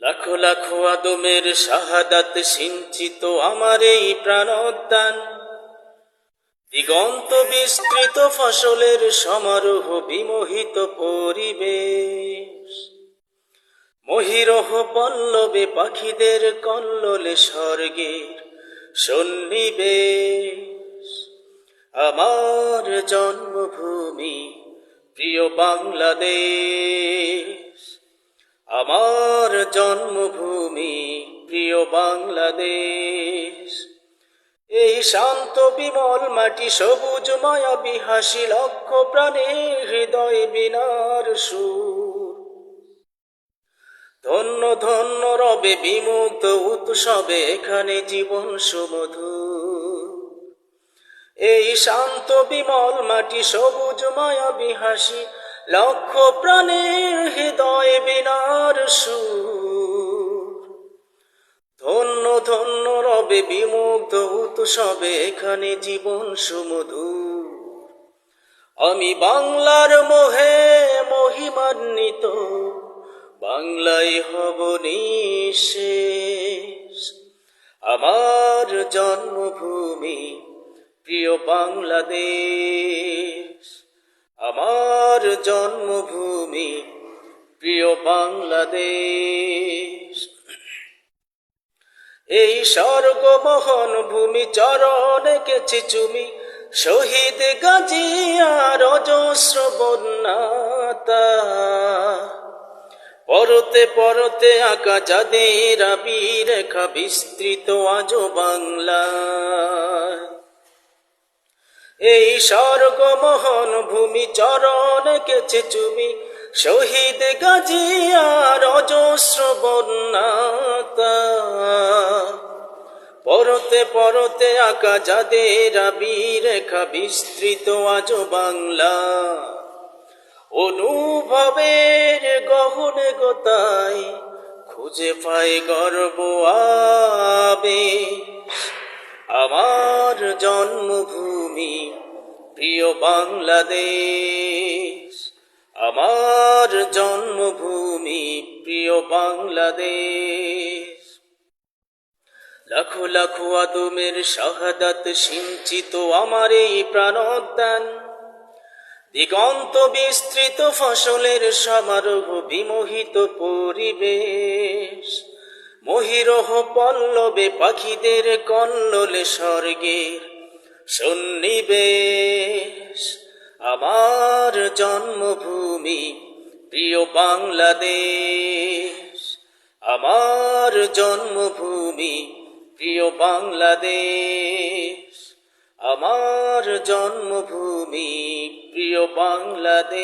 লাখো লাখো আদমের শাহাদাত সিঞ্চিত আমার এই প্রাণোদ্যান, দিগন্ত বিস্তৃত ফসলের সমারোহ বিমোহিত পরিবেশ, মহিরহ পল্লবে পাখিদের কল্লোলে স্বর্গের সন্নিবেশ। আমার জন্মভূমি প্রিয় বাংলাদেশ, আমার জন্মভূমি প্রিয় বাংলাদেশ। এই শান্ত বিমল মাটি সবুজ মায়া বিহাসী লক্ষ প্রাণে হৃদয় বিনার সুর। ধন্য ধন্য রবে বিমুগ্ধ উৎসবে এখানে জীবন সুমধুর। এই শান্ত বিমল মাটি সবুজ মায়া বিহাসী লক্ষ প্রাণের হৃদয় বিনার সুর। ধন্য ধন্য রবে বিমুগ্ধ উৎসবে এখানে জীবন সুমধুর। আমি বাংলার মোহে মহিমান্বিত, বাংলায় হব নিঃশেষ। আমার জন্মভূমি প্রিয় বাংলাদেশ, আমার জন্মভূমি প্রিয় বাংলাদেশ। এই স্বর্গমোহন ভূমি চরণ এঁকেছি চুমি, শহীদ গাজী আর অজস্র বন্যাতা। পরতে পরতে আঁকা যাদের আবিরেখা বিস্তৃত আজো বাংলা। এই স্বর্গমোহন ভূমি চরণ এঁকেছে চুমি, শহীদ গাজী আর অজস্র বন্যাতা। পরতে পরতে আঁকা যাদের আবিরেখা বিস্তৃত আজো বাংলা। অনুভবের গহনে গোতায় খুঁজে পাই গর্ব আবেশ। আমার জন্মভূমি প্রিয় বাংলাদেশ, আমার জন্মভূমি প্রিয় বাংলাদেশ। লাখো লাখো আদমের শাহাদাত সিঞ্চিত আমার এই প্রাণোদ্যান, দিগন্ত বিস্তৃত ফসলের সমারোহ বিমোহিত পরিবেশ, মহিরহ পল্লবে পাখিদের কল্লোলে স্বর্গের সন্নিবেশ। আমার জন্মভূমি প্রিয় বাংলাদেশ, আমার জন্মভূমি প্রিয় বাংলাদেশ, আমার জন্মভূমি প্রিয় বাংলাদেশ।